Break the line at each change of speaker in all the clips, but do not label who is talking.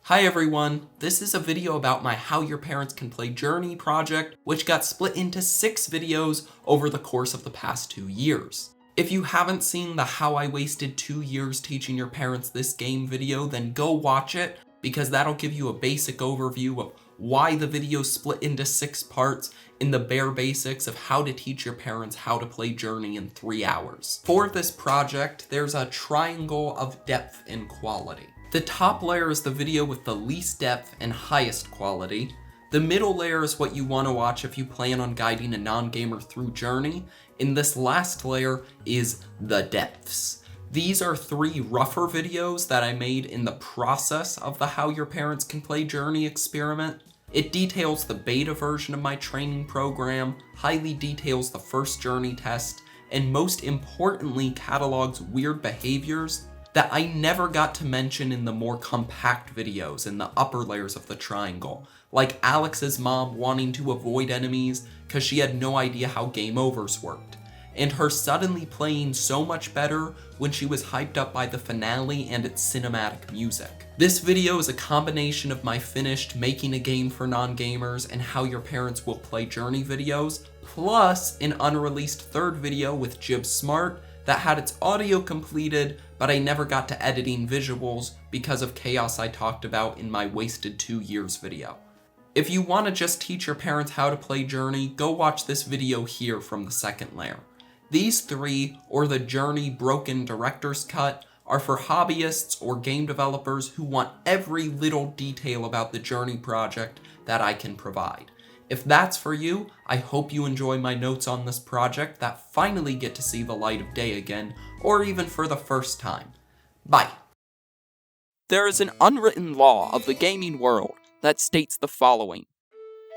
Hi everyone, this is a video about my How Your Parents Can Play Journey project, which got split into 6 videos over the course of the past 2 years. If you haven't seen the How I Wasted 2 Years Teaching Your Parents This Game video, then go watch it, because that'll give you a basic overview of why the video split into 6 parts in the bare basics of how to teach your parents how to play Journey in 3 hours. For this project, there's a triangle of depth and quality. The top layer is the video with the least depth and highest quality. The middle layer is what you want to watch if you plan on guiding a non-gamer through Journey, and this last layer is the depths. These are 3 rougher videos that I made in the process of the How Your Parents Can Play Journey experiment. It details the beta version of my training program, highly details the first Journey test, and most importantly catalogs weird behaviors that I never got to mention in the more compact videos in the upper layers of the triangle, like Alex's mom wanting to avoid enemies because she had no idea how game overs worked, and her suddenly playing so much better when she was hyped up by the finale and its cinematic music. This video is a combination of my finished Making a Game for Non-Gamers and How Your Parents Will Play Journey videos, plus an unreleased 3rd video with Jib Smart that had its audio completed, but I never got to editing visuals because of chaos I talked about in my Wasted 2 Years video. If you want to just teach your parents how to play Journey, go watch this video here from the 2nd layer. These 3, or the Journey Broken Director's Cut, are for hobbyists or game developers who want every little detail about the Journey project that I can provide. If that's for you, I hope you enjoy my notes on this project that finally get to see the light of day again, or even for the first time. Bye! There is an unwritten law of the gaming world that states the following.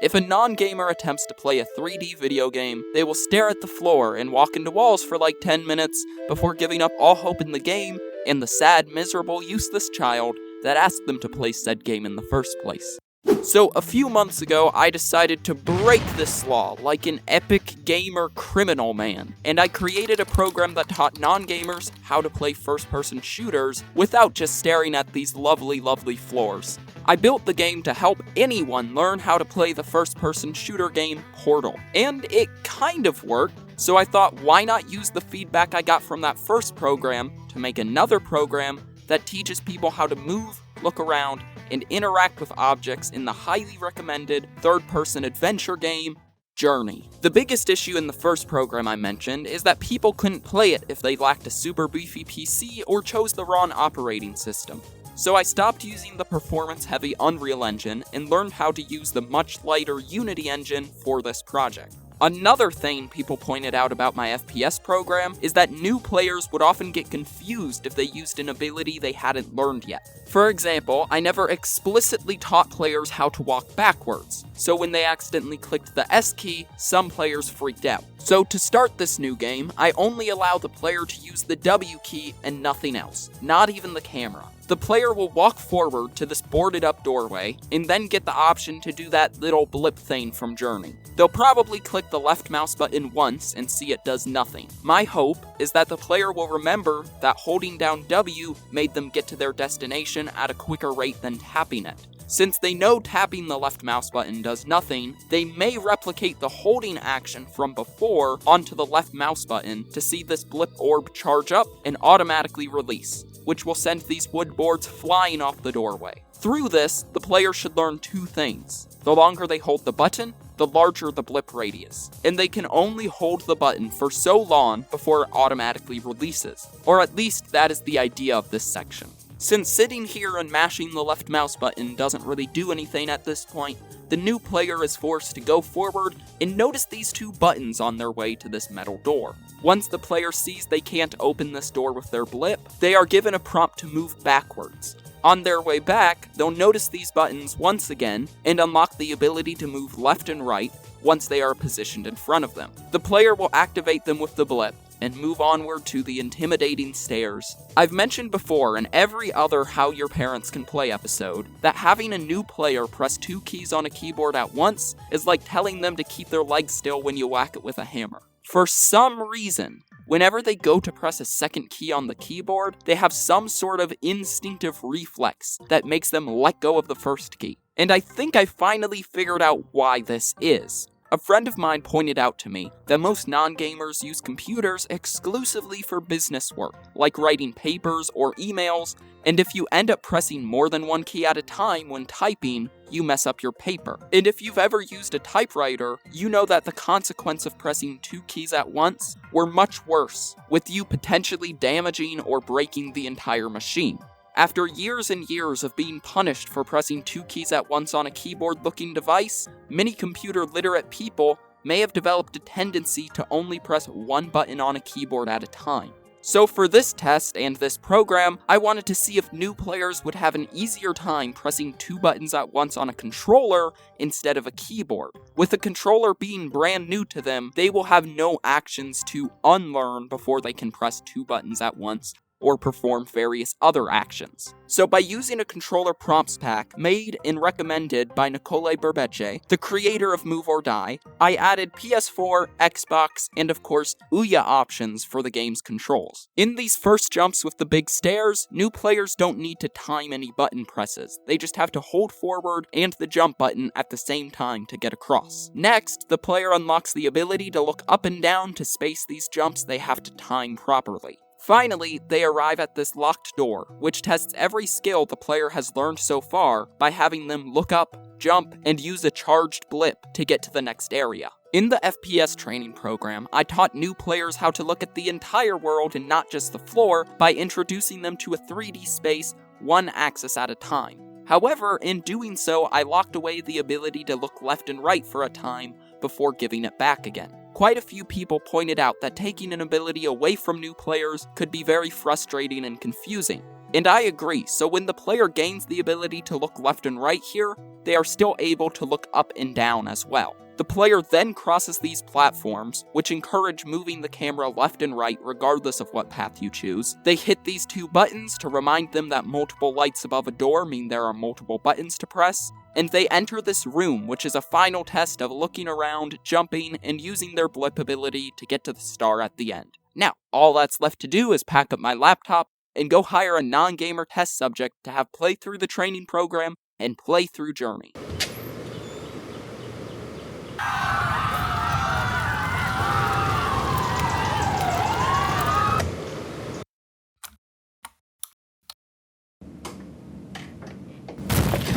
If a non-gamer attempts to play a 3D video game, they will stare at the floor and walk into walls for like 10 minutes before giving up all hope in the game and the sad, miserable, useless child that asked them to play said game in the first place. So, a few months ago, I decided to break this law like an epic gamer criminal man, and I created a program that taught non-gamers how to play first-person shooters without just staring at these lovely, lovely floors. I built the game to help anyone learn how to play the first-person shooter game Portal, and it kind of worked, so I thought why not use the feedback I got from that first program to make another program that teaches people how to move, look around, and interact with objects in the highly recommended third-person adventure game, Journey. The biggest issue in the first program I mentioned is that people couldn't play it if they lacked a super beefy PC or chose the wrong operating system. So I stopped using the performance-heavy Unreal Engine and learned how to use the much lighter Unity engine for this project. Another thing people pointed out about my FPS program is that new players would often get confused if they used an ability they hadn't learned yet. For example, I never explicitly taught players how to walk backwards, so when they accidentally clicked the S key, some players freaked out. So to start this new game, I only allow the player to use the W key and nothing else, not even the camera. The player will walk forward to this boarded up doorway, and then get the option to do that little blip thing from Journey. They'll probably click the left mouse button once and see it does nothing. My hope is that the player will remember that holding down W made them get to their destination at a quicker rate than tapping it. Since they know tapping the left mouse button does nothing, they may replicate the holding action from before onto the left mouse button to see this blip orb charge up and automatically release, which will send these wood boards flying off the doorway. Through this, the player should learn 2 things. The longer they hold the button, the larger the blip radius, and they can only hold the button for so long before it automatically releases, or at least that is the idea of this section. Since sitting here and mashing the left mouse button doesn't really do anything at this point, the new player is forced to go forward and notice these 2 buttons on their way to this metal door. Once the player sees they can't open this door with their blip, they are given a prompt to move backwards. On their way back, they'll notice these buttons once again and unlock the ability to move left and right once they are positioned in front of them. The player will activate them with the blip and move onward to the intimidating stairs. I've mentioned before in every other How Your Parents Can Play episode that having a new player press 2 keys on a keyboard at once is like telling them to keep their legs still when you whack it with a hammer. For some reason, whenever they go to press a second key on the keyboard, they have some sort of instinctive reflex that makes them let go of the first key. And I think I finally figured out why this is. A friend of mine pointed out to me that most non-gamers use computers exclusively for business work, like writing papers or emails, and if you end up pressing more than one key at a time when typing, you mess up your paper. And if you've ever used a typewriter, you know that the consequence of pressing 2 keys at once were much worse, with you potentially damaging or breaking the entire machine. After years and years of being punished for pressing 2 keys at once on a keyboard-looking device, many computer-literate people may have developed a tendency to only press one button on a keyboard at a time. So for this test and this program, I wanted to see if new players would have an easier time pressing 2 buttons at once on a controller instead of a keyboard. With a controller being brand new to them, they will have no actions to unlearn before they can press 2 buttons at once, or perform various other actions. So by using a controller prompts pack made and recommended by Nicole Berbece, the creator of Move or Die, I added PS4, Xbox, and of course, Ouya options for the game's controls. In these first jumps with the big stairs, new players don't need to time any button presses. They just have to hold forward and the jump button at the same time to get across. Next, the player unlocks the ability to look up and down to space these jumps they have to time properly. Finally, they arrive at this locked door, which tests every skill the player has learned so far by having them look up, jump, and use a charged blip to get to the next area. In the FPS training program, I taught new players how to look at the entire world and not just the floor by introducing them to a 3D space, one axis at a time. However, in doing so, I locked away the ability to look left and right for a time before giving it back again. Quite a few people pointed out that taking an ability away from new players could be very frustrating and confusing. And I agree, so when the player gains the ability to look left and right here, they are still able to look up and down as well. The player then crosses these platforms, which encourage moving the camera left and right regardless of what path you choose. They hit these 2 buttons to remind them that multiple lights above a door mean there are multiple buttons to press, and they enter this room, which is a final test of looking around, jumping, and using their blip ability to get to the star at the end. Now, all that's left to do is pack up my laptop and go hire a non-gamer test subject to have play through the training program and play through Journey.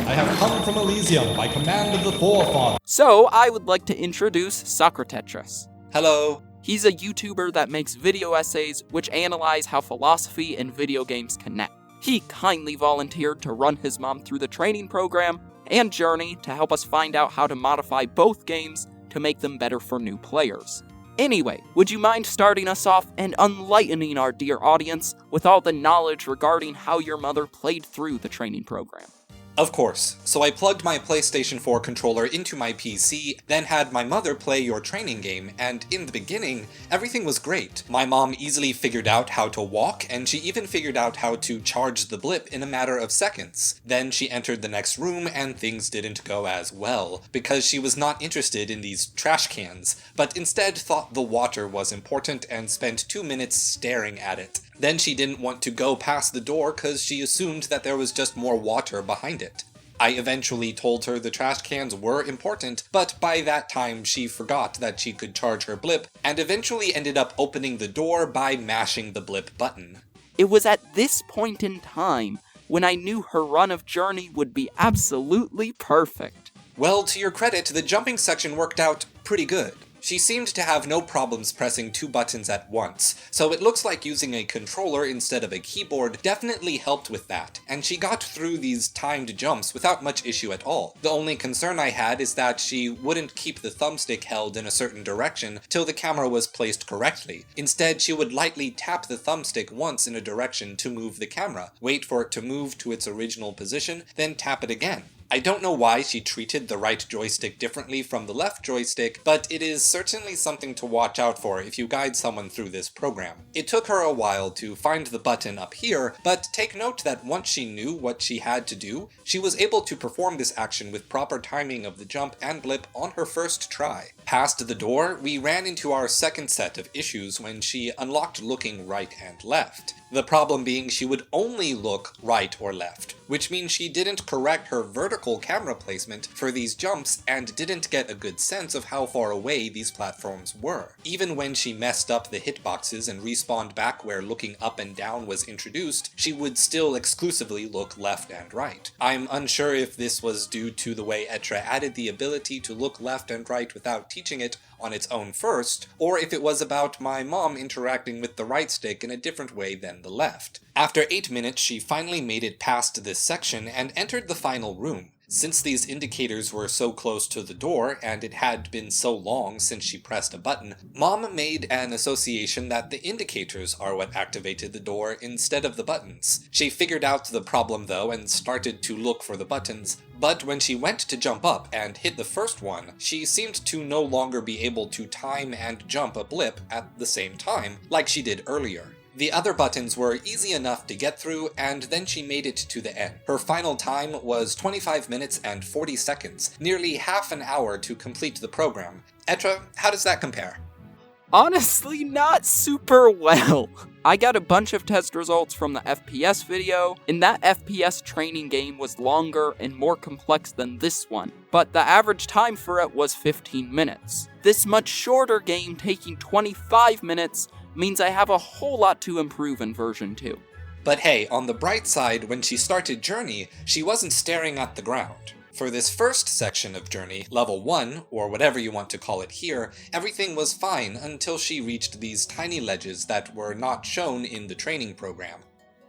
I have come from Elysium by command of the Forefather.
So, I would like to introduce Socratetris.
Hello.
He's a YouTuber that makes video essays which analyze how philosophy and video games connect. He kindly volunteered to run his mom through the training program and Journey to help us find out how to modify both games to make them better for new players. Anyway, would you mind starting us off and enlightening our dear audience with all the knowledge regarding how your mother played through the training program?
Of course. So I plugged my PlayStation 4 controller into my PC, then had my mother play your training game, and in the beginning, everything was great. My mom easily figured out how to walk, and she even figured out how to charge the blip in a matter of seconds. Then she entered the next room, and things didn't go as well, because she was not interested in these trash cans, but instead thought the water was important and spent 2 minutes staring at it. Then she didn't want to go past the door because she assumed that there was just more water behind it. I eventually told her the trash cans were important, but by that time she forgot that she could charge her blip, and eventually ended up opening the door by mashing the blip button.
It was at this point in time when I knew her run of Journey would be absolutely perfect.
Well, to your credit, the jumping section worked out pretty good. She seemed to have no problems pressing 2 buttons at once, so it looks like using a controller instead of a keyboard definitely helped with that, and she got through these timed jumps without much issue at all. The only concern I had is that she wouldn't keep the thumbstick held in a certain direction till the camera was placed correctly. Instead, she would lightly tap the thumbstick once in a direction to move the camera, wait for it to move to its original position, then tap it again. I don't know why she treated the right joystick differently from the left joystick, but it is certainly something to watch out for if you guide someone through this program. It took her a while to find the button up here, but take note that once she knew what she had to do, she was able to perform this action with proper timing of the jump and blip on her first try. Past the door, we ran into our second set of issues when she unlocked looking right and left. The problem being she would only look right or left, which means she didn't correct her vertical camera placement for these jumps and didn't get a good sense of how far away these platforms were. Even when she messed up the hitboxes and respawned back where looking up and down was introduced, she would still exclusively look left and right. I'm unsure if this was due to the way Etra added the ability to look left and right without teaching it on its own first, or if it was about my mom interacting with the right stick in a different way than the left. After 8 minutes, she finally made it past this section and entered the final room. Since these indicators were so close to the door, and it had been so long since she pressed a button, Mom made an association that the indicators are what activated the door instead of the buttons. She figured out the problem though and started to look for the buttons, but when she went to jump up and hit the first one, she seemed to no longer be able to time and jump a blip at the same time, like she did earlier. The other buttons were easy enough to get through, and then she made it to the end. Her final time was 25 minutes and 40 seconds, nearly half an hour to complete the program. Etra, how does that compare?
Honestly, not super well. I got a bunch of test results from the FPS video, and that FPS training game was longer and more complex than this one, but the average time for it was 15 minutes. This much shorter game taking 25 minutes means I have a whole lot to improve in version 2.
But hey, on the bright side, when she started Journey, she wasn't staring at the ground. For this first section of Journey, level 1, or whatever you want to call it here, everything was fine until she reached these tiny ledges that were not shown in the training program.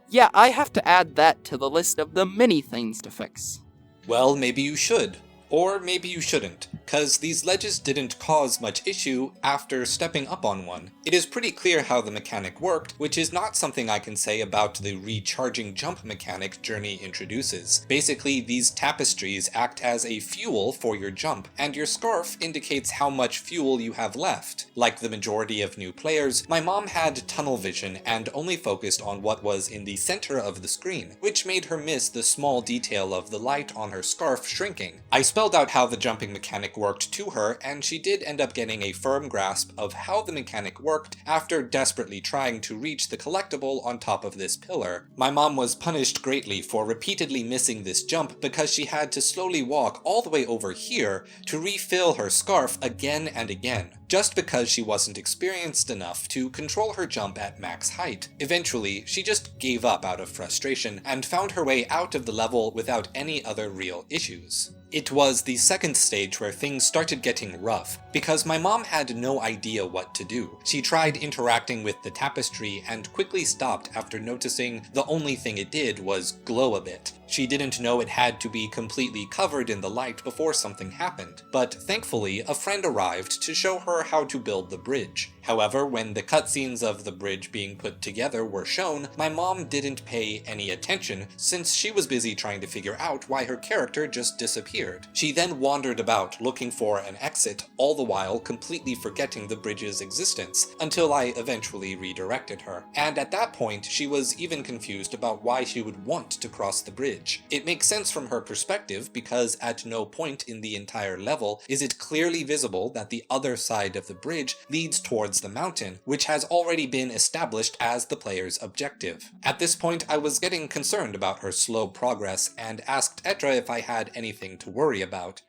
Yeah, I have to add that to the list of the many things to fix.
Well, maybe you should. Or maybe you shouldn't, cause these ledges didn't cause much issue after stepping up on one. It is pretty clear how the mechanic worked, which is not something I can say about the recharging jump mechanic Journey introduces. Basically, these tapestries act as a fuel for your jump, and your scarf indicates how much fuel you have left. Like the majority of new players, my mom had tunnel vision and only focused on what was in the center of the screen, which made her miss the small detail of the light on her scarf shrinking. I spelled out how the jumping mechanic worked to her, and she did end up getting a firm grasp of how the mechanic worked after desperately trying to reach the collectible on top of this pillar. My mom was punished greatly for repeatedly missing this jump because she had to slowly walk all the way over here to refill her scarf again and again, just because she wasn't experienced enough to control her jump at max height. Eventually, she just gave up out of frustration and found her way out of the level without any other real issues. It was the second stage where things started getting rough, because my mom had no idea what to do. She tried interacting with the tapestry and quickly stopped after noticing the only thing it did was glow a bit. She didn't know it had to be completely covered in the light before something happened, but thankfully a friend arrived to show her how to build the bridge. However, when the cutscenes of the bridge being put together were shown, my mom didn't pay any attention since she was busy trying to figure out why her character just disappeared. She then wandered about looking for an exit, all the while completely forgetting the bridge's existence, until I eventually redirected her. And at that point, she was even confused about why she would want to cross the bridge. It makes sense from her perspective because at no point in the entire level is it clearly visible that the other side of the bridge leads towards the mountain, which has already been established as the player's objective. At this point, I was getting concerned about her slow progress and asked Etra if I had anything to worry about.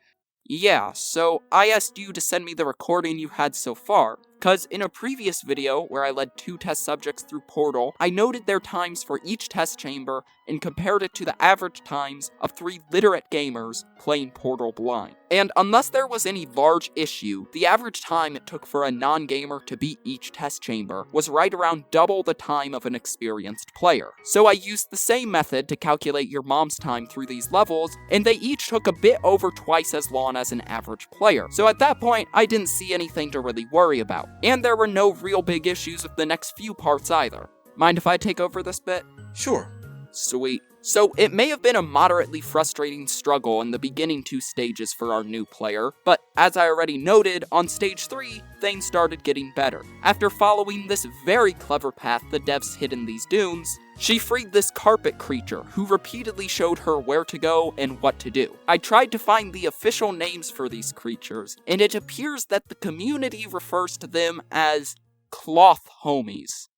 Yeah, so I asked you to send me the recording you had so far, cause in a previous video where I led 2 test subjects through Portal, I noted their times for each test chamber and compared it to the average times of 3 literate gamers playing Portal blind. And unless there was any large issue, the average time it took for a non-gamer to beat each test chamber was right around double the time of an experienced player. So I used the same method to calculate your mom's time through these levels, and they each took a bit over twice as long as an average player. So at that point, I didn't see anything to really worry about. And there were no real big issues with the next few parts either. Mind if I take over this bit?
Sure.
Sweet. So it may have been a moderately frustrating struggle in the beginning 2 stages for our new player, but as I already noted, on stage 3, things started getting better. After following this very clever path the devs hid in these dunes, She freed this carpet creature who repeatedly showed her where to go and what to do. I tried to find the official names for these creatures, and it appears that the community refers to them as cloth homies.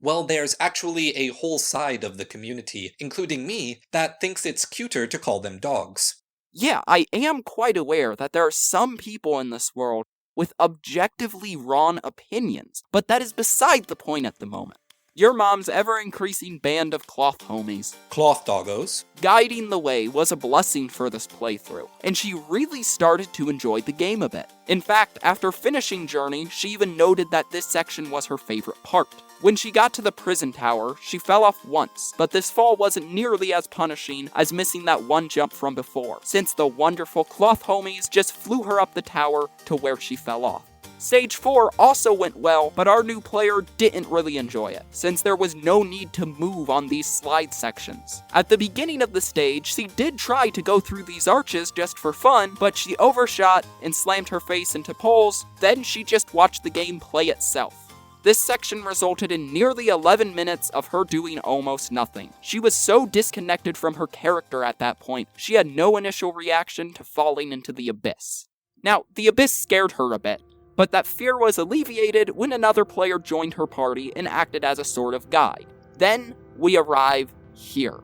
Well, there's actually a whole side of the community, including me, that thinks it's cuter to call them dogs.
Yeah, I am quite aware that there are some people in this world with objectively wrong opinions, but that is beside the point at the moment. Your mom's ever-increasing band of cloth homies,
Cloth doggos.
guiding the way was a blessing for this playthrough, and she really started to enjoy the game a bit. In fact, after finishing Journey, she even noted that this section was her favorite part. When she got to the prison tower, she fell off once, but this fall wasn't nearly as punishing as missing that one jump from before, since the wonderful cloth homies just flew her up the tower to where she fell off. Stage 4 also went well, but our new player didn't really enjoy it, since there was no need to move on these slide sections. At the beginning of the stage, she did try to go through these arches just for fun, but she overshot and slammed her face into poles, then she just watched the game play itself. This section resulted in nearly 11 minutes of her doing almost nothing. She was so disconnected from her character at that point, she had no initial reaction to falling into the abyss. Now, the abyss scared her a bit, but that fear was alleviated when another player joined her party and acted as a sort of guide. Then, we arrive here,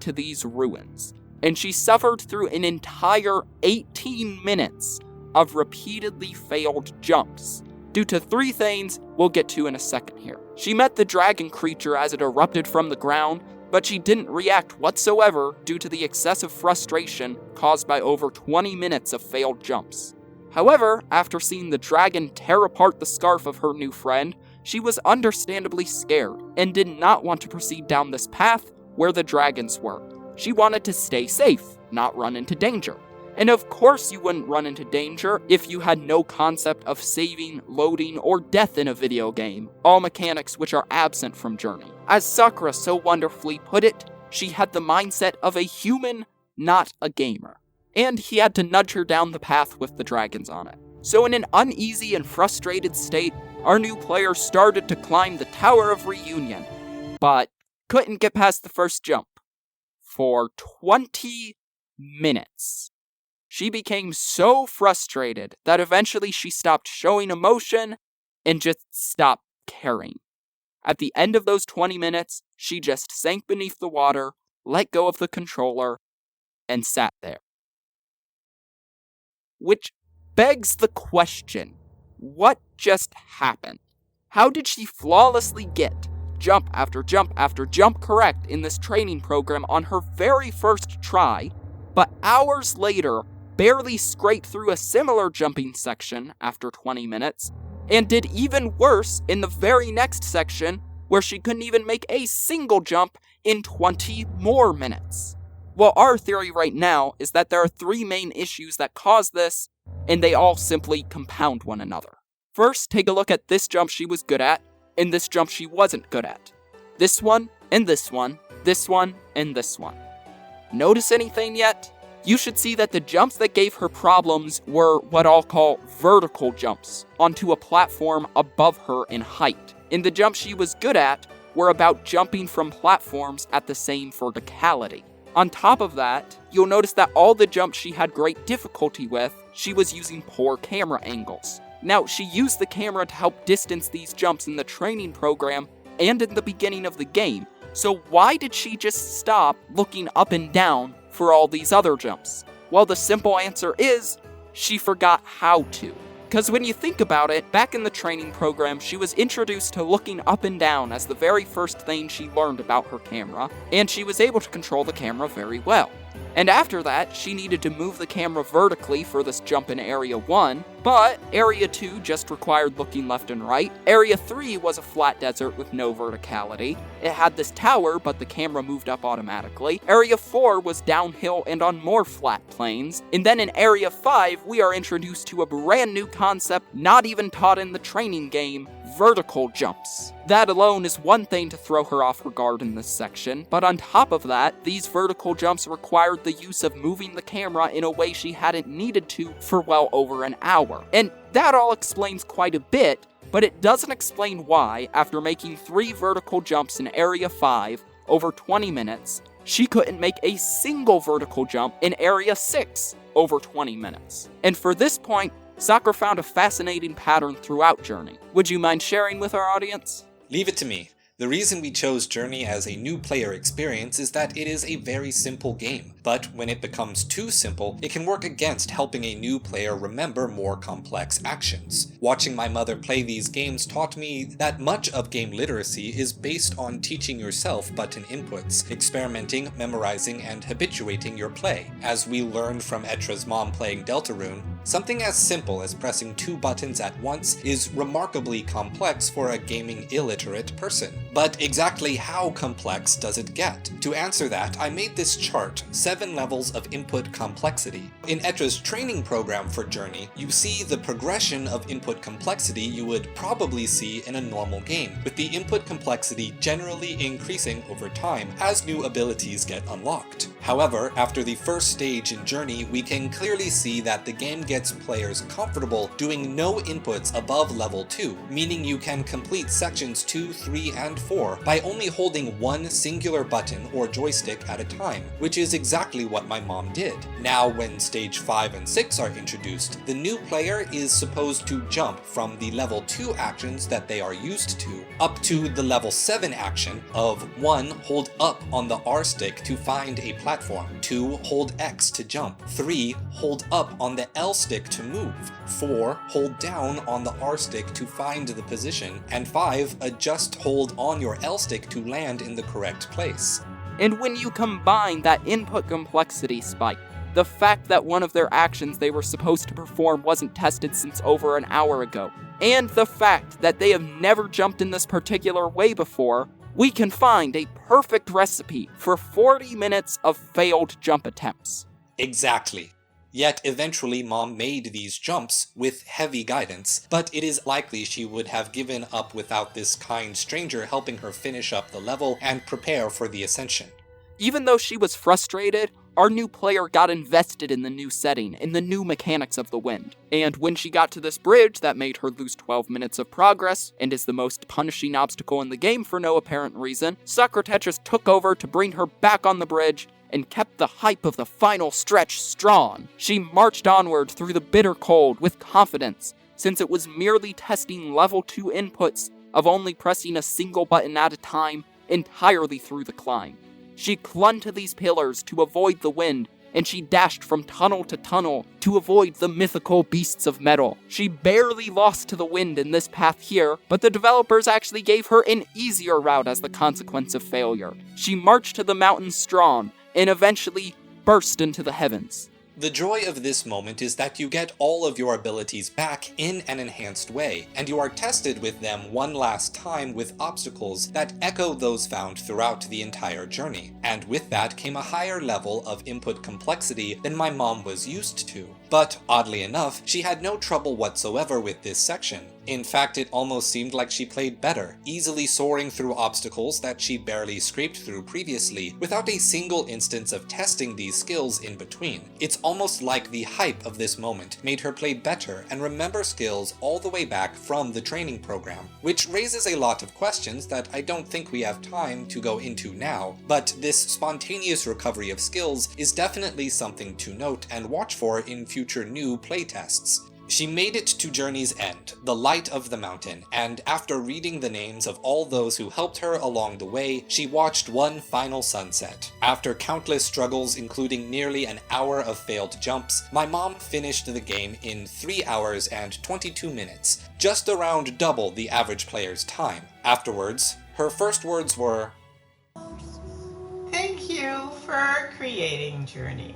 to these ruins, and she suffered through an entire 18 minutes of repeatedly failed jumps, due to 3 things we'll get to in a second here. She met the dragon creature as it erupted from the ground, but she didn't react whatsoever due to the excessive frustration caused by over 20 minutes of failed jumps. However, after seeing the dragon tear apart the scarf of her new friend, she was understandably scared and did not want to proceed down this path where the dragons were. She wanted to stay safe, not run into danger. And of course you wouldn't run into danger if you had no concept of saving, loading, or death in a video game, all mechanics which are absent from Journey. As Sakura so wonderfully put it, she had the mindset of a human, not a gamer. And he had to nudge her down the path with the dragons on it. So in an uneasy and frustrated state, our new player started to climb the Tower of Reunion, but couldn't get past the first jump. For 20 minutes. She became so frustrated that eventually she stopped showing emotion and just stopped caring. At the end of those 20 minutes, she just sank beneath the water, let go of the controller, and sat there. Which begs the question, what just happened? How did she flawlessly get jump after jump after jump correct in this training program on her very first try, but hours later barely scrape through a similar jumping section after 20 minutes, and did even worse in the very next section where she couldn't even make a single jump in 20 more minutes? Well, our theory right now is that there are 3 main issues that cause this, and they all simply compound one another. First, take a look at this jump she was good at, and this jump she wasn't good at. This one, and this one, this one, and this one. Notice anything yet? You should see that the jumps that gave her problems were what I'll call vertical jumps onto a platform above her in height. And the jumps she was good at were about jumping from platforms at the same verticality. On top of that, you'll notice that all the jumps she had great difficulty with, she was using poor camera angles. Now, she used the camera to help distance these jumps in the training program and in the beginning of the game, so why did she just stop looking up and down for all these other jumps? Well, the simple answer is, she forgot how to. Because when you think about it, back in the training program, she was introduced to looking up and down as the very first thing she learned about her camera, and she was able to control the camera very well. And after that, she needed to move the camera vertically for this jump in Area 1, but Area 2 just required looking left and right. Area 3 was a flat desert with no verticality. It had this tower, but the camera moved up automatically. Area 4 was downhill and on more flat planes. And then in Area 5, we are introduced to a brand new concept not even taught in the training game, vertical jumps. That alone is one thing to throw her off her guard in this section, but on top of that, these vertical jumps required the use of moving the camera in a way she hadn't needed to for well over an hour. And that all explains quite a bit, but it doesn't explain why, after making 3 vertical jumps in Area 5, over 20 minutes, she couldn't make a single vertical jump in Area 6 over 20 minutes. And for this point, Sakura found a fascinating pattern throughout Journey. Would you mind sharing with our audience?
Leave it to me. The reason we chose Journey as a new player experience is that it is a very simple game, but when it becomes too simple, it can work against helping a new player remember more complex actions. Watching my mother play these games taught me that much of game literacy is based on teaching yourself button inputs, experimenting, memorizing, and habituating your play. As we learned from Etra's mom playing Deltarune, something as simple as pressing 2 buttons at once is remarkably complex for a gaming illiterate person. But exactly how complex does it get? To answer that, I made this chart, 7 levels of input complexity. In Etra's training program for Journey, you see the progression of input complexity you would probably see in a normal game, with the input complexity generally increasing over time as new abilities get unlocked. However, after the first stage in Journey, we can clearly see that the game gets players comfortable doing no inputs above level 2, meaning you can complete sections 2, 3, and 4 by only holding one singular button or joystick at a time, which is exactly what my mom did. Now, when stage 5 and 6 are introduced, the new player is supposed to jump from the level 2 actions that they are used to, up to the level 7 action of 1. Hold up on the R stick to find a platform, 2. Hold X to jump, 3. Hold up on the L stick to move, 4. Hold down on the R stick to find the position, and 5. Adjust hold on your L stick to land in the correct place.
And when you combine that input complexity spike, the fact that one of their actions they were supposed to perform wasn't tested since over an hour ago, and the fact that they have never jumped in this particular way before, we can find a perfect recipe for 40 minutes of failed jump attempts.
Exactly. Yet eventually Mom made these jumps with heavy guidance, but it is likely she would have given up without this kind stranger helping her finish up the level and prepare for the ascension.
Even though she was frustrated, our new player got invested in the new setting, in the new mechanics of the wind. And when she got to this bridge that made her lose 12 minutes of progress, and is the most punishing obstacle in the game for no apparent reason, Socratetris took over to bring her back on the bridge and kept the hype of the final stretch strong. She marched onward through the bitter cold with confidence, since it was merely testing level 2 inputs of only pressing a single button at a time entirely through the climb. She clung to these pillars to avoid the wind, and she dashed from tunnel to tunnel to avoid the mythical beasts of metal. She barely lost to the wind in this path here, but the developers actually gave her an easier route as the consequence of failure. She marched to the mountains strong, and eventually burst into the heavens.
The joy of this moment is that you get all of your abilities back in an enhanced way, and you are tested with them one last time with obstacles that echo those found throughout the entire journey. And with that came a higher level of input complexity than my mom was used to. But oddly enough, she had no trouble whatsoever with this section. In fact, it almost seemed like she played better, easily soaring through obstacles that she barely scraped through previously, without a single instance of testing these skills in between. It's almost like the hype of this moment made her play better and remember skills all the way back from the training program, which raises a lot of questions that I don't think we have time to go into now, but this spontaneous recovery of skills is definitely something to note and watch for in future new playtests. She made it to Journey's end, the light of the mountain, and after reading the names of all those who helped her along the way, she watched one final sunset. After countless struggles, including nearly an hour of failed jumps, my mom finished the game in 3 hours and 22 minutes, just around double the average player's time. Afterwards, her first words were,
"Thank you for creating Journey.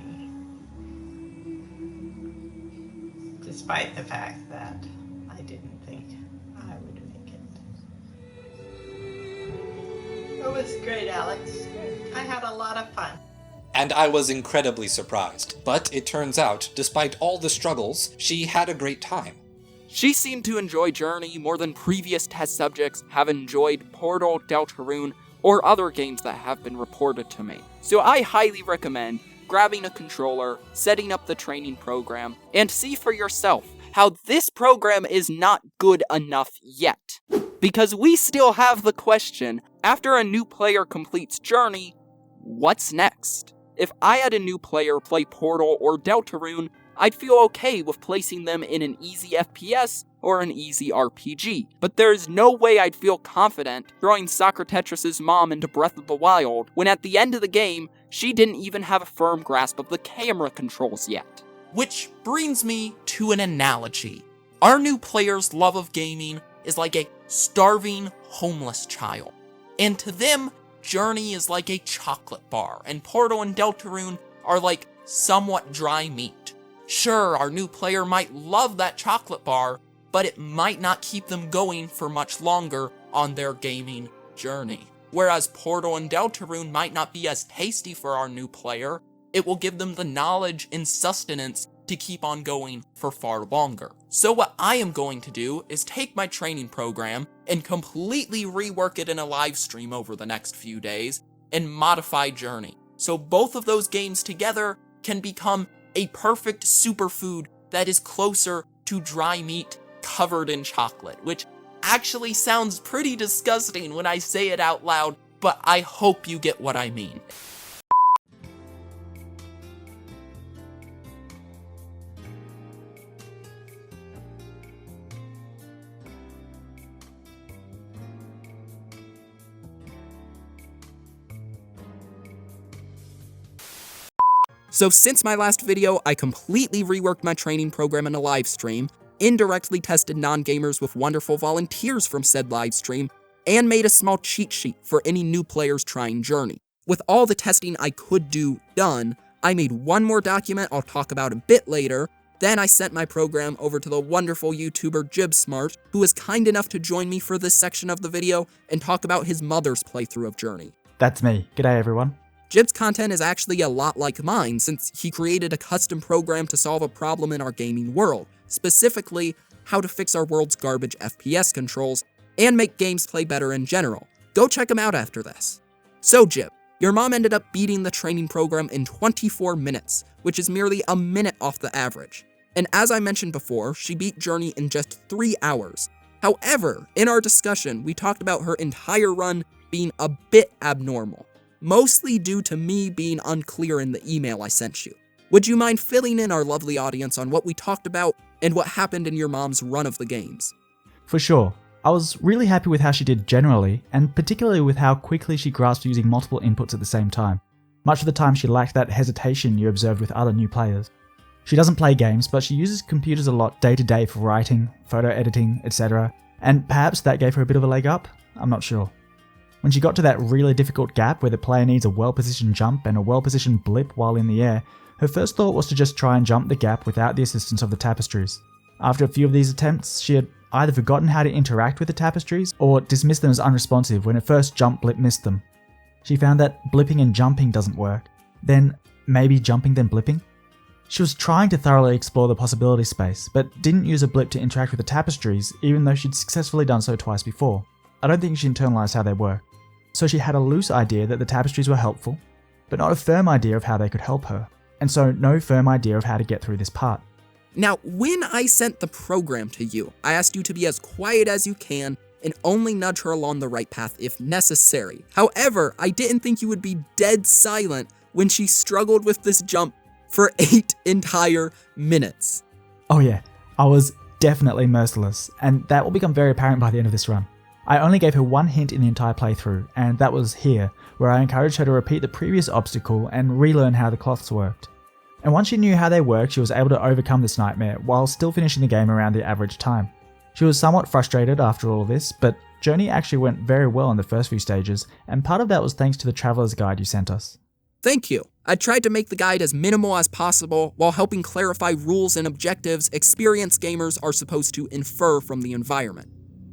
Despite the fact that I didn't think I would make it. It was great, Alex. I had a lot of fun."
And I was incredibly surprised. But it turns out, despite all the struggles, she had a great time.
She seemed to enjoy Journey more than previous test subjects have enjoyed Portal, Deltarune, or other games that have been reported to me. So I highly recommend grabbing a controller, setting up the training program, and see for yourself how this program is not good enough yet. because we still have the question, after a new player completes Journey, what's next? If I had a new player play Portal or Deltarune, I'd feel okay with placing them in an easy FPS or an easy RPG, but there's no way I'd feel confident throwing Socratetris' mom into Breath of the Wild when at the end of the game, she didn't even have a firm grasp of the camera controls yet.
Which brings me to an analogy. Our new player's love of gaming is like a starving, homeless child. And to them, Journey is like a chocolate bar, and Portal and Deltarune are like somewhat dry meat. Sure, our new player might love that chocolate bar, but it might not keep them going for much longer on their gaming journey. Whereas Portal and Deltarune might not be as tasty for our new player, it will give them the knowledge and sustenance to keep on going for far longer. So what I am going to do is take my training program and completely rework it in a live stream over the next few days and modify Journey. So both of those games together can become a perfect superfood that is closer to dry meat covered in chocolate, which actually sounds pretty disgusting when I say it out loud, but I hope you get what I mean. So since my last video, I completely reworked my training program in a live stream, indirectly tested non-gamers with wonderful volunteers from said live stream, and made a small cheat sheet for any new players trying Journey. With all the testing I could do done, I made one more document I'll talk about a bit later, then I sent my program over to the wonderful YouTuber JibSmart, who was kind enough to join me for this section of the video and talk about his mother's playthrough of Journey.
That's me. G'day everyone.
Jib's content is actually a lot like mine, since he created a custom program to solve a problem in our gaming world, specifically how to fix our world's garbage FPS controls and make games play better in general. Go check him out after this. So Jib, your mom ended up beating the training program in 24 minutes, which is merely a minute off the average. And as I mentioned before, she beat Journey in just 3 hours. However, in our discussion, we talked about her entire run being a bit abnormal, mostly due to me being unclear in the email I sent you. Would you mind filling in our lovely audience on what we talked about and what happened in your mom's run of the games?
For sure. I was really happy with how she did generally, and particularly with how quickly she grasped using multiple inputs at the same time. Much of the time she lacked that hesitation you observed with other new players. She doesn't play games, but she uses computers a lot day to day for writing, photo editing, etc. And perhaps that gave her a bit of a leg up? I'm not sure. When she got to that really difficult gap where the player needs a well-positioned jump and a well-positioned blip while in the air, her first thought was to just try and jump the gap without the assistance of the tapestries. After a few of these attempts, she had either forgotten how to interact with the tapestries or dismissed them as unresponsive when her first jump blip missed them. She found that blipping and jumping doesn't work. Then, maybe jumping then blipping? She was trying to thoroughly explore the possibility space, but didn't use a blip to interact with the tapestries, even though she'd successfully done so twice before. I don't think she internalized how they work. So she had a loose idea that the tapestries were helpful, but not a firm idea of how they could help her, and so no firm idea of how to get through this part.
Now, when I sent the program to you, I asked you to be as quiet as you can and only nudge her along the right path if necessary. However, I didn't think you would be dead silent when she struggled with this jump for 8 entire minutes.
Oh yeah, I was definitely merciless, and that will become very apparent by the end of this run. I only gave her one hint in the entire playthrough, and that was here, where I encouraged her to repeat the previous obstacle and relearn how the cloths worked. And once she knew how they worked, she was able to overcome this nightmare while still finishing the game around the average time. She was somewhat frustrated after all this, but Journey actually went very well in the first few stages, and part of that was thanks to the Traveler's Guide you sent us.
Thank you. I tried to make the guide as minimal as possible while helping clarify rules and objectives experienced gamers are supposed to infer from the environment.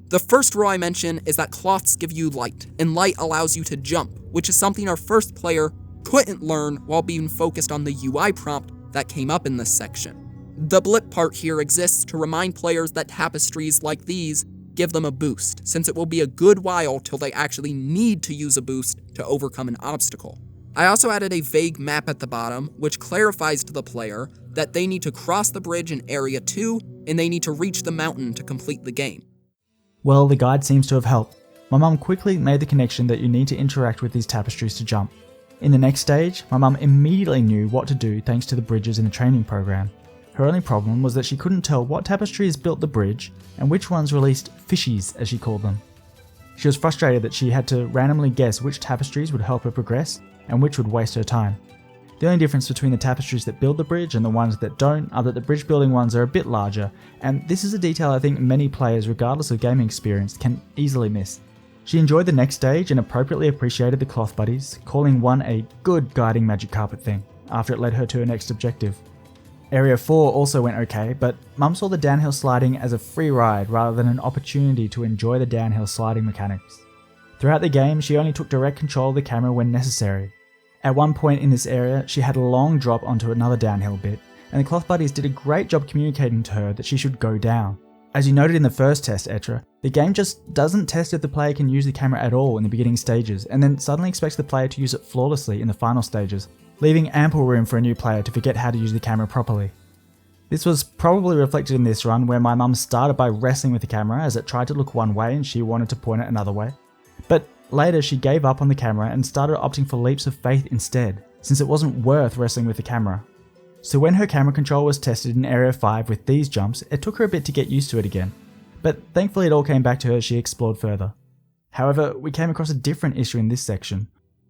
The first rule I mention is that cloths give you light, and light allows you to jump, which is something our first player couldn't learn while being focused on the UI prompt that came up in this section. The blip part here exists to remind players that tapestries like these give them a boost, since it will be a good while till they actually need to use a boost to overcome an obstacle. I also added a vague map at the bottom, which clarifies to the player that they need to cross the bridge in Area 2, and they need to reach the mountain to complete the game.
Well, the guide seems to have helped. My mum quickly made the connection that you need to interact with these tapestries to jump. In the next stage, my mum immediately knew what to do thanks to the bridges in the training program. Her only problem was that she couldn't tell what tapestries built the bridge and which ones released fishies, as she called them. She was frustrated that she had to randomly guess which tapestries would help her progress and which would waste her time. The only difference between the tapestries that build the bridge and the ones that don't are that the bridge building ones are a bit larger, and this is a detail I think many players, regardless of gaming experience, can easily miss. She enjoyed the next stage and appropriately appreciated the cloth buddies, calling one a good guiding magic carpet thing, after it led her to her next objective. Area 4 also went okay, but Mum saw the downhill sliding as a free ride rather than an opportunity to enjoy the downhill sliding mechanics. Throughout the game, she only took direct control of the camera when necessary. At one point in this area, she had a long drop onto another downhill bit, and the cloth buddies did a great job communicating to her that she should go down. As you noted in the first test, Etra, the game just doesn't test if the player can use the camera at all in the beginning stages, and then suddenly expects the player to use it flawlessly in the final stages, leaving ample room for a new player to forget how to use the camera properly. This was probably reflected in this run, where my mum started by wrestling with the camera as it tried to look one way and she wanted to point it another way. But later she gave up on the camera and started opting for leaps of faith instead, since it wasn't worth wrestling with the camera. So when her camera control was tested in Area 5 with these jumps, it took her a bit to get used to it again. But thankfully it all came back to her as she explored further. However, we came across a different issue in this section.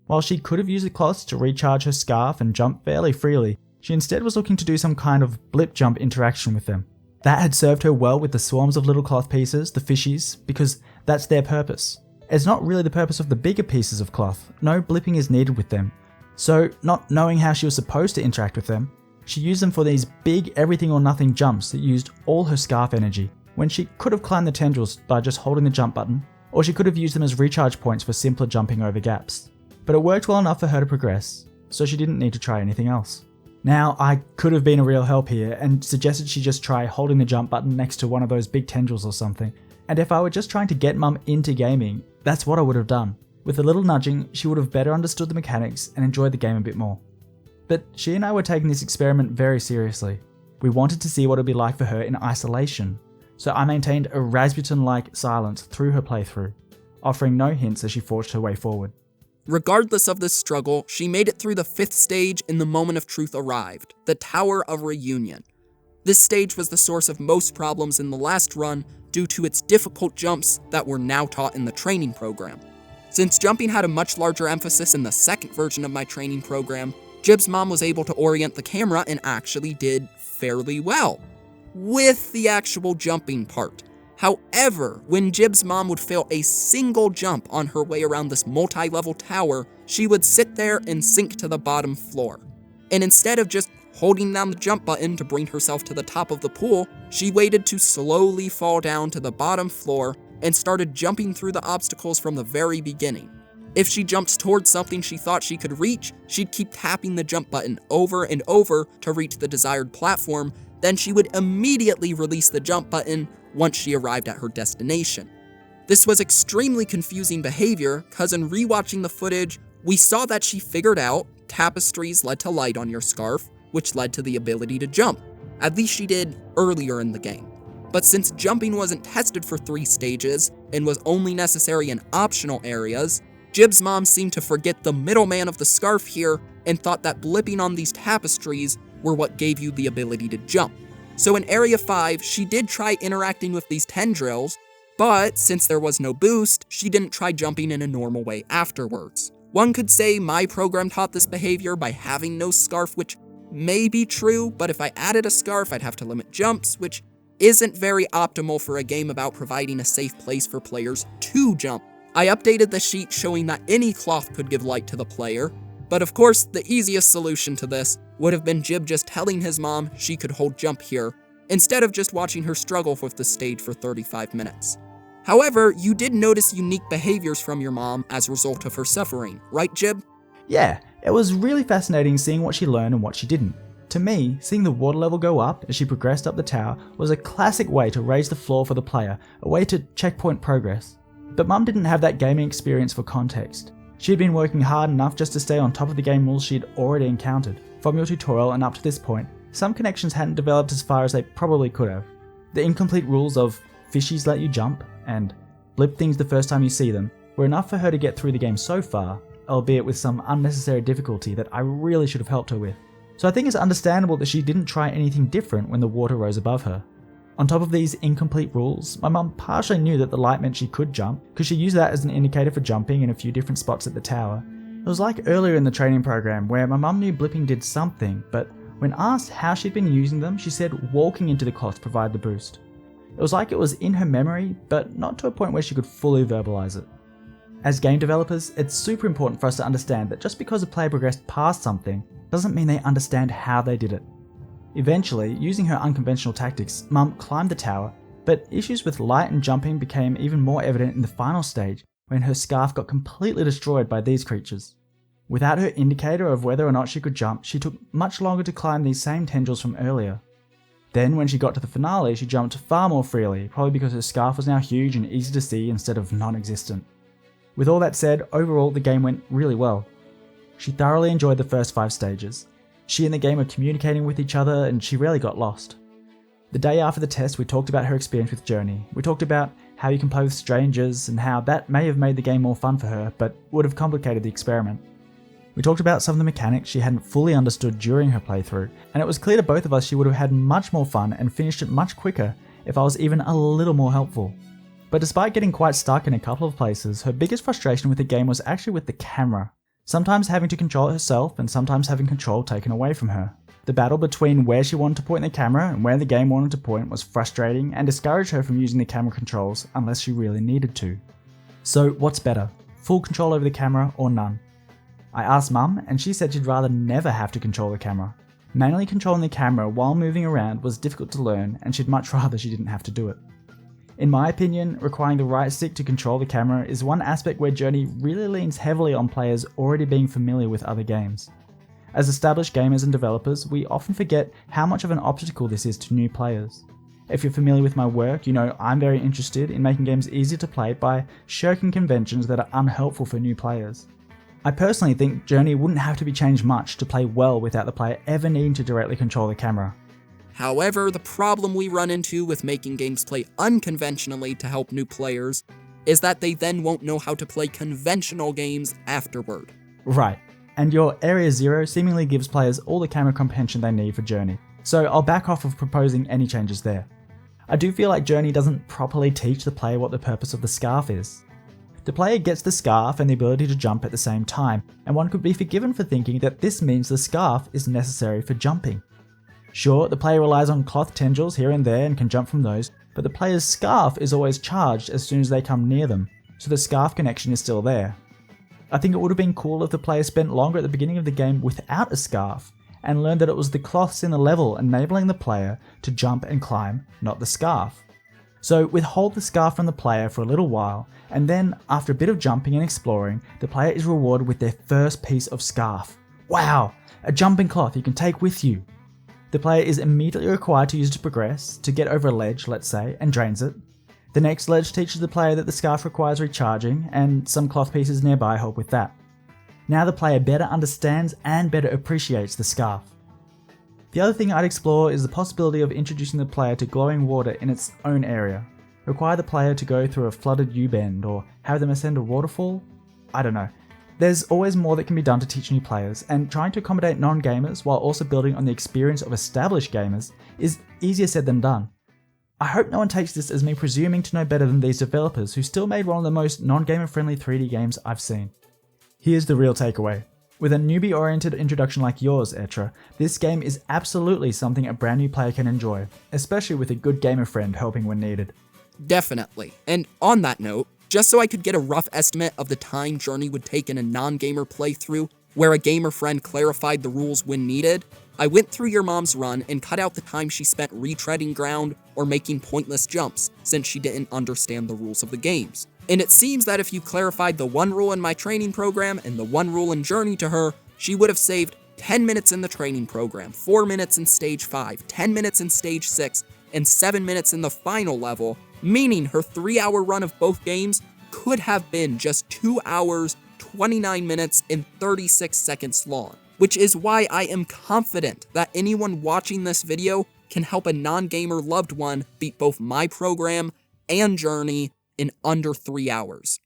While she could have used the cloths to recharge her scarf and jump fairly freely, she instead was looking to do some kind of blip jump interaction with them. That had served her well with the swarms of little cloth pieces, the fishies, because that's their purpose. It's not really the purpose of the bigger pieces of cloth, no blipping is needed with them. So, not knowing how she was supposed to interact with them, she used them for these big everything or nothing jumps that used all her scarf energy, when she could have climbed the tendrils by just holding the jump button, or she could have used them as recharge points for simpler jumping over gaps. But it worked well enough for her to progress, so she didn't need to try anything else. Now, I could have been a real help here and suggested she just try holding the jump button next to one of those big tendrils or something, and if I were just trying to get Mum into gaming, that's what I would have done. With a little nudging, she would have better understood the mechanics and enjoyed the game a bit more. But she and I were taking this experiment very seriously. We wanted to see what it would be like for her in isolation, so I maintained a Rasputin-like silence through her playthrough, offering no hints as she forged her way forward.
Regardless of this struggle, she made it through the 5th stage and the moment of truth arrived, the Tower of Reunion. This stage was the source of most problems in the last run due to its difficult jumps that were now taught in the training program. Since jumping had a much larger emphasis in the second version of my training program, Jib's mom was able to orient the camera and actually did fairly well with the actual jumping part. However, when Jib's mom would fail a single jump on her way around this multi-level tower, she would sit there and sink to the bottom floor. And instead of just holding down the jump button to bring herself to the top of the pool, she waited to slowly fall down to the bottom floor and started jumping through the obstacles from the very beginning. If she jumped towards something she thought she could reach, she'd keep tapping the jump button over and over to reach the desired platform, then she would immediately release the jump button once she arrived at her destination. This was extremely confusing behavior, cause in rewatching the footage, we saw that she figured out tapestries led to light on your scarf, which led to the ability to jump. At least she did earlier in the game. But since jumping wasn't tested for 3 stages, and was only necessary in optional areas, Jib's mom seemed to forget the middleman of the scarf here, and thought that blipping on these tapestries were what gave you the ability to jump. So in Area 5, she did try interacting with these tendrils, but since there was no boost, she didn't try jumping in a normal way afterwards. One could say my program taught this behavior by having no scarf, which may be true, but if I added a scarf, I'd have to limit jumps, which isn't very optimal for a game about providing a safe place for players to jump. I updated the sheet showing that any cloth could give light to the player, but of course, the easiest solution to this would have been Jib just telling his mom she could hold jump here, instead of just watching her struggle with the stage for 35 minutes. However, you did notice unique behaviors from your mom as a result of her suffering, right Jib?
Yeah, it was really fascinating seeing what she learned and what she didn't. To me, seeing the water level go up as she progressed up the tower was a classic way to raise the floor for the player, a way to checkpoint progress. But Mum didn't have that gaming experience for context. She had been working hard enough just to stay on top of the game rules she'd already encountered. From your tutorial and up to this point, some connections hadn't developed as far as they probably could have. The incomplete rules of fishies let you jump, and blip things the first time you see them, were enough for her to get through the game so far, albeit with some unnecessary difficulty that I really should have helped her with. So I think it's understandable that she didn't try anything different when the water rose above her. On top of these incomplete rules, my mum partially knew that the light meant she could jump, because she used that as an indicator for jumping in a few different spots at the tower. It was like earlier in the training program where my mum knew blipping did something, but when asked how she'd been using them, she said walking into the cloth provided the boost. It was like it was in her memory, but not to a point where she could fully verbalize it. As game developers, it's super important for us to understand that just because a player progressed past something doesn't mean they understand how they did it. Eventually, using her unconventional tactics, Mum climbed the tower, but issues with light and jumping became even more evident in the final stage when her scarf got completely destroyed by these creatures. Without her indicator of whether or not she could jump, she took much longer to climb these same tendrils from earlier. Then when she got to the finale, she jumped far more freely, probably because her scarf was now huge and easy to see instead of non-existent. With all that said, overall the game went really well. She thoroughly enjoyed the first 5 stages. She and the game were communicating with each other and she rarely got lost. The day after the test, we talked about her experience with Journey. We talked about how you can play with strangers and how that may have made the game more fun for her, but would have complicated the experiment. We talked about some of the mechanics she hadn't fully understood during her playthrough, and it was clear to both of us she would have had much more fun and finished it much quicker if I was even a little more helpful. But despite getting quite stuck in a couple of places, her biggest frustration with the game was actually with the camera. Sometimes having to control it herself and sometimes having control taken away from her. The battle between where she wanted to point the camera and where the game wanted to point was frustrating and discouraged her from using the camera controls unless she really needed to. So what's better, full control over the camera or none? I asked Mum and she said she'd rather never have to control the camera. Manually controlling the camera while moving around was difficult to learn and she'd much rather she didn't have to do it. In my opinion, requiring the right stick to control the camera is one aspect where Journey really leans heavily on players already being familiar with other games. As established gamers and developers, we often forget how much of an obstacle this is to new players. If you're familiar with my work, you know I'm very interested in making games easier to play by shirking conventions that are unhelpful for new players. I personally think Journey wouldn't have to be changed much to play well without the player ever needing to directly control the camera.
However, the problem we run into with making games play unconventionally to help new players is that they then won't know how to play conventional games afterward.
Right, and your Area Zero seemingly gives players all the camera comprehension they need for Journey, so I'll back off of proposing any changes there. I do feel like Journey doesn't properly teach the player what the purpose of the scarf is. The player gets the scarf and the ability to jump at the same time, and one could be forgiven for thinking that this means the scarf is necessary for jumping. Sure, the player relies on cloth tendrils here and there and can jump from those, but the player's scarf is always charged as soon as they come near them, so the scarf connection is still there. I think it would have been cool if the player spent longer at the beginning of the game without a scarf, and learned that it was the cloths in the level enabling the player to jump and climb, not the scarf. So withhold the scarf from the player for a little while, and then, after a bit of jumping and exploring, the player is rewarded with their first piece of scarf. Wow! A jumping cloth you can take with you! The player is immediately required to use it to progress, to get over a ledge, let's say, and drains it. The next ledge teaches the player that the scarf requires recharging, and some cloth pieces nearby help with that. Now the player better understands and better appreciates the scarf. The other thing I'd explore is the possibility of introducing the player to glowing water in its own area. Require the player to go through a flooded U-bend, or have them ascend a waterfall? I don't know. There's always more that can be done to teach new players, and trying to accommodate non-gamers while also building on the experience of established gamers is easier said than done. I hope no one takes this as me presuming to know better than these developers who still made one of the most non-gamer friendly 3D games I've seen. Here's the real takeaway. With a newbie-oriented introduction like yours, Etra, this game is absolutely something a brand new player can enjoy, especially with a good gamer friend helping when needed.
Definitely. And on that note, just so I could get a rough estimate of the time Journey would take in a non-gamer playthrough, where a gamer friend clarified the rules when needed, I went through your mom's run and cut out the time she spent retreading ground or making pointless jumps, since she didn't understand the rules of the games. And it seems that if you clarified the one rule in my training program and the one rule in Journey to her, she would have saved 10 minutes in the training program, 4 minutes in stage 5, 10 minutes in stage 6, and 7 minutes in the final level, meaning her 3-hour run of both games could have been just 2 hours, 29 minutes, and 36 seconds long, which is why I am confident that anyone watching this video can help a non-gamer loved one beat both my program and Journey in under 3 hours.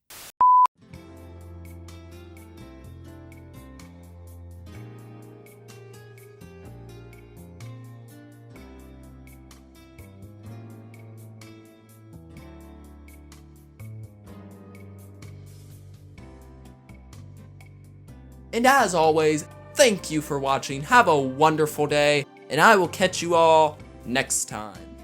And as always, thank you for watching, have a wonderful day, and I will catch you all next time.